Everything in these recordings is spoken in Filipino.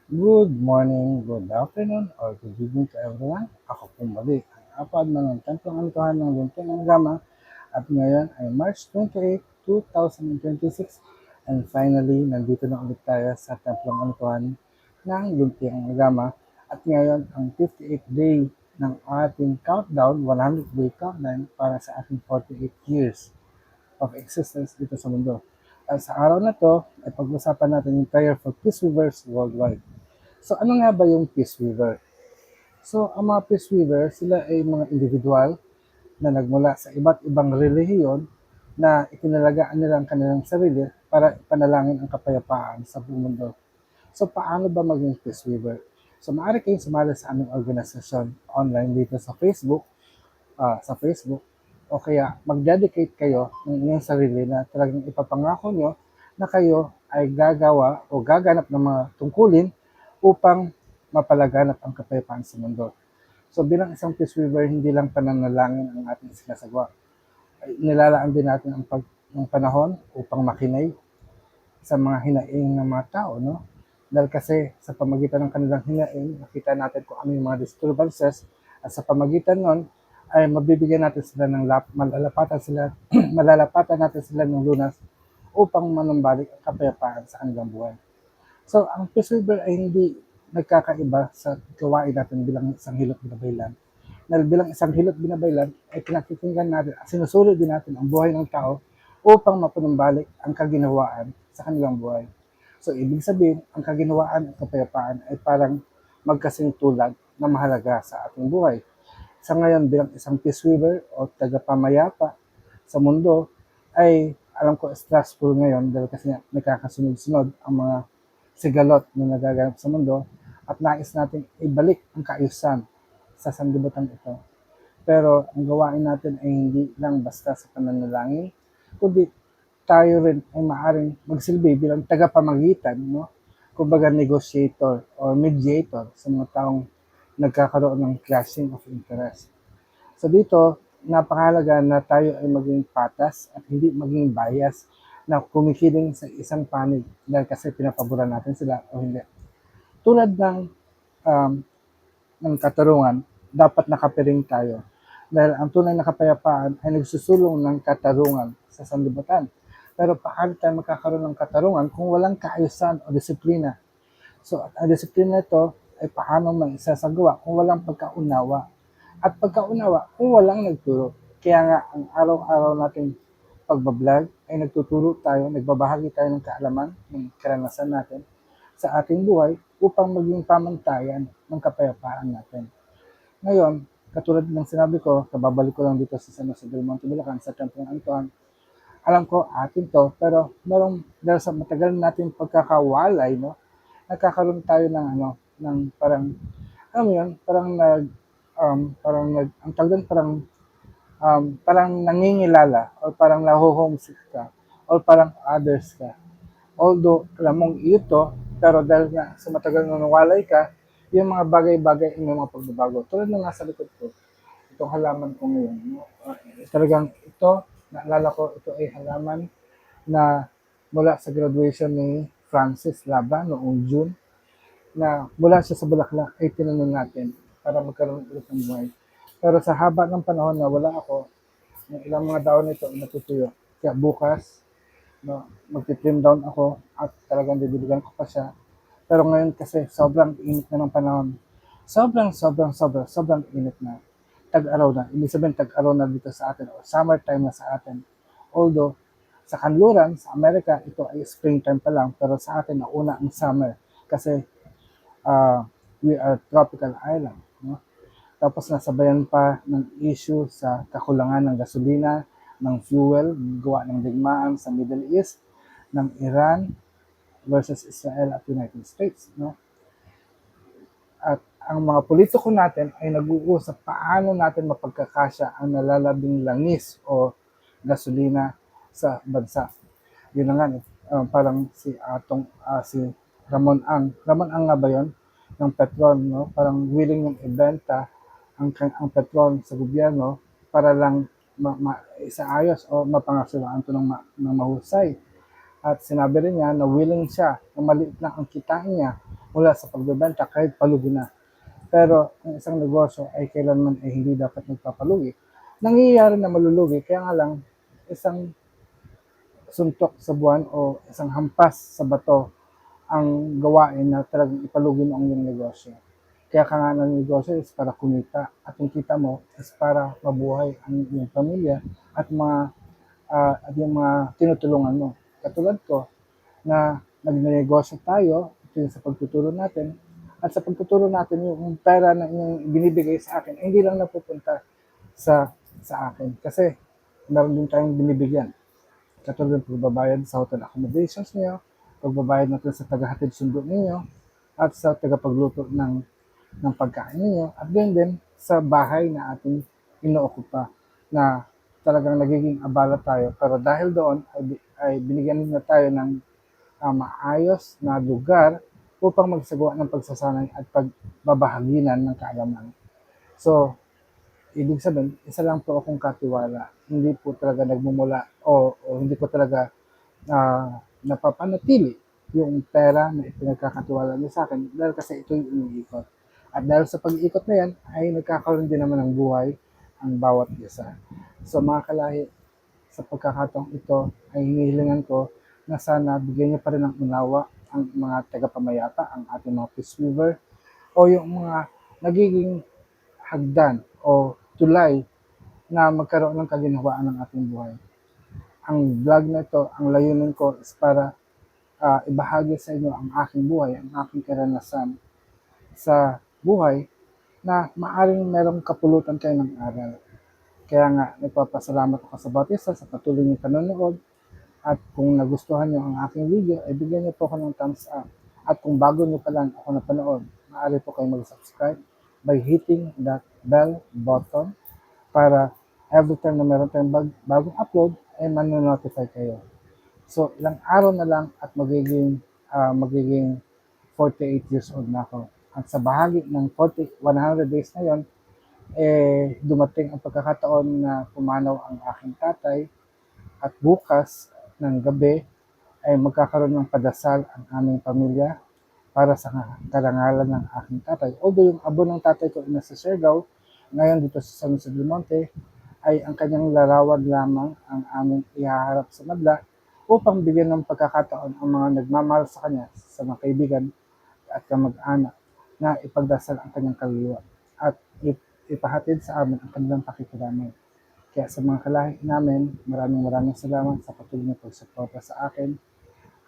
Good morning, good afternoon, or good evening to everyone. Ako po muli, ang apad ng Templong Alituhan ng Luntiang Gama at ngayon ay March 28, 2026 and finally, nandito na ulit tayo sa Templong Alituhan ng Luntiang Gama at ngayon ang 58th day ng ating countdown, 100 day countdown para sa ating 48 years of existence dito sa mundo. At sa araw na to, ay pag-usapan natin yung prayer for peace weavers worldwide. So ano nga ba yung peace weaver? So ang mga peace weaver, sila ay mga individual na nagmula sa iba't ibang relihiyon na itinalagaan nila ang kanilang sarili para ipanalangin ang kapayapaan sa buong mundo. So paano ba maging peace weaver? So maaari kayong sumali sa aming organisasyon online dito sa Facebook o kaya mag-dedicate kayo ng inyong sarili na talagang ipapangako nyo na kayo ay gagawa o gaganap ng mga tungkulin upang mapalaganap ang kapayapaan sa mundo. So bilang isang peace weaver, hindi lang pananalangin ang ating sinasagawa. Ay, nilalaan din natin ng panahon upang makinig sa mga hinaing ng mga tao, no? Dahil kasi sa pamagitan ng kanilang hinaing, nakita natin kung ano yung mga disturbances at sa pamagitan nun, ay mabibigyan natin sila ng malalapatan sila, malalapatan natin sila ng lunas upang manumbalik ang kapayapaan sa kanilang buhay. So, ang peace weaver ay hindi nagkakaiba sa gawain natin bilang isang hilot binabaylan. Dahil bilang isang hilot binabaylan, ay pinakikinggan natin at sinusulit din natin ang buhay ng tao upang mapanumbalik ang kaginawaan sa kanilang buhay. So, ibig sabihin, ang kaginawaan at kapayapaan ay parang magkasing tulad na mahalaga sa ating buhay. Sa ngayon, bilang isang peace weaver o tagapamayapa sa mundo, ay alam ko stressful ngayon dahil kasi nagkakasunod-sunod ang mga sigalot na nagaganap sa mundo at nais natin ibalik ang kaayusan sa sanlibutan ito. Pero ang gawain natin ay hindi lang basta sa pananalangin, kundi tayo rin ay maaring magsilbi bilang tagapamagitan, no? Kumbaga negotiator or mediator sa mga taong nagkakaroon ng clashing of interest. So dito, napakahalaga na tayo ay maging patas at hindi maging bias na kumikiling sa isang panig dahil kasi pinapaboran natin sila o hindi. Tulad um, ng katarungan, dapat nakapiring tayo. Dahil ang tunay na kapayapaan ay nagsusulong ng katarungan sa sanlibutan. Pero paano tayo magkakaroon ng katarungan kung walang kaayusan o disiplina? So, ang disiplina ito ay paano man isasagawa kung walang pagkaunawa. At pagkaunawa kung walang nagturo. Kaya nga, ang araw-araw nating pagbablog ay nagtuturo tayo, nagbabahagi tayo ng kaalaman, ng karanasan natin sa ating buhay upang maging pamantayan ng kapayapaan natin. Ngayon, katulad ng sinabi ko, kababalik ko lang dito sa San Jose del Monte, Bulacan, sa Templo ng Antuan, alam ko atin to, pero dahil sa matagal natin pagkakawalay, no, nagkakaroon tayo ng parang, alam mo yun, ang tawag doon, parang nangingilala, or parang naho-homesick ka, or parang others ka. Although, alam mong ito, pero dahil nga sa matagal na nawalay ka, yung mga bagay-bagay ay may mga pagbabago. Tulad ng nasa likod ko, itong halaman ko ngayon. No? Talagang ito, naalala ko, ito ay halaman na mula sa graduation ni Francis Laba noong June, na mula siya sa bulaklak ay tinanong natin para magkaroon ulit ng buhay. Pero sa haba ng panahon na wala ako, yung ilang mga daon nito ay natutuyo. Kaya bukas, no, magti-trim down ako at talagang didiligan ko pa siya. Pero ngayon kasi sobrang init na ng panahon. Sobrang init na. Tag-araw na. Ibig sabihin tag-araw na dito sa atin o summertime na sa atin. Although, sa kanluran, sa Amerika, ito ay springtime pa lang. Pero sa atin, nauna ang summer. Kasi we are tropical island. No? Tapos nasabayan pa ng issue sa kakulangan ng gasolina, ng fuel, gawa ng digmaan sa Middle East, ng Iran versus Israel at United States. No? At ang mga politiko natin ay nag-uusap paano natin mapagkakasya ang nalalabing langis o gasolina sa bansa. Yun na nga, parang si Ramon Ang nga ba yun? Ng Petron, no? Parang willing yung ibenta ang Petron sa gobyerno para lang isaayos o mapangasiwaan ito ng mahusay. At sinabi rin niya na willing siya na maliit lang ang kitain niya mula sa pagbebenta kahit palugi na. Pero ang isang negosyo ay kailanman ay hindi dapat nagpapalugi. Nangyayari na malulugi, kaya nga lang isang suntok sa buwan o isang hampas sa bato ang gawain na talagang ipalugi mo ang iyong negosyo. Kaya ka nga ng negosyo is para kumita at yung kita mo is para mabuhay ang iyong pamilya at at yung mga tinutulungan mo. Katulad ko na nagnegosyo tayo, ito yung sa pagtuturo natin, at sa pagtuturo natin yung pera na inyong binibigay sa akin, hindi lang napupunta sa akin. Kasi meron din tayong binibigyan. Katulad ng pagbabayad sa hotel accommodations niyo, pagbabayad natin sa tagahatid sundo ninyo, at sa tagapagluto ng pagkain ninyo, at din din sa bahay na ating inookupa na talagang nagiging abala tayo. Pero dahil doon ay binigyan nila tayo ng maayos na lugar upang magsagawa ng pagsasanay at pagbabahaginan ng kaalaman. So, ibig sabihin, isa lang po akong katiwala. Hindi po talaga nagmumula o hindi po talaga napapanatili yung pera na ipinagkakatiwala niya sa akin dahil kasi ito yung iniikot. At dahil sa pag-iikot na yan, ay nagkakaroon din naman ng buhay ang bawat isa. So mga kalahi, sa pagkakataong ito ay hinihilingan ko na sana bigyan niyo pa rin ng unawa ang mga tagapamayapa, ang ating mga peace weaver, o yung mga nagiging hagdan o tulay na magkaroon ng kaginhawaan ng ating buhay. Ang vlog na ito, ang layunin ko is para ibahagi sa inyo ang aking buhay, ang aking karanasan sa buhay na maaring merong kapulutan kayo ng aral. Kaya nga, nagpapasalamat ako sa bawat isa sa patuloy niyong panonood. At kung nagustuhan niyo ang aking video, ay bigyan niyo po ako ng thumbs up. At kung bago niyo pa lang ako napanood, maaari po kayo mag-subscribe by hitting that bell button para every time na meron tayong bagong upload, ay manonotify kayo. So, ilang araw na lang at magiging 48 years old na ako. At sa bahagi ng 100 days na yon, dumating ang pagkakataon na pumanaw ang aking tatay at bukas ng gabi ay magkakaroon ng padasal ang aming pamilya para sa karangalan ng aking tatay. Although yung abo ng tatay ko ay nasa Siargao, ngayon dito sa San Jose del Monte, ay ang kanyang larawan lamang ang aming ihaharap sa madla upang bigyan ng pagkakataon ang mga nagmamahal sa kanya, sa mga kaibigan at kamag-anak na ipagdasal ang kanyang kaluluwa at ipahatid sa amin ang kanilang pakikiramay. Kaya sa mga kalahi namin, maraming salamat sa patuloy na pagsuporta sa akin.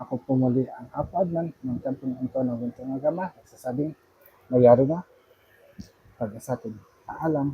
Ako po muli ang Apo Adnan ng Tempong Antonio Buntong Agama. Nagsasabing, nagyari na, pag-asatin. Paalam.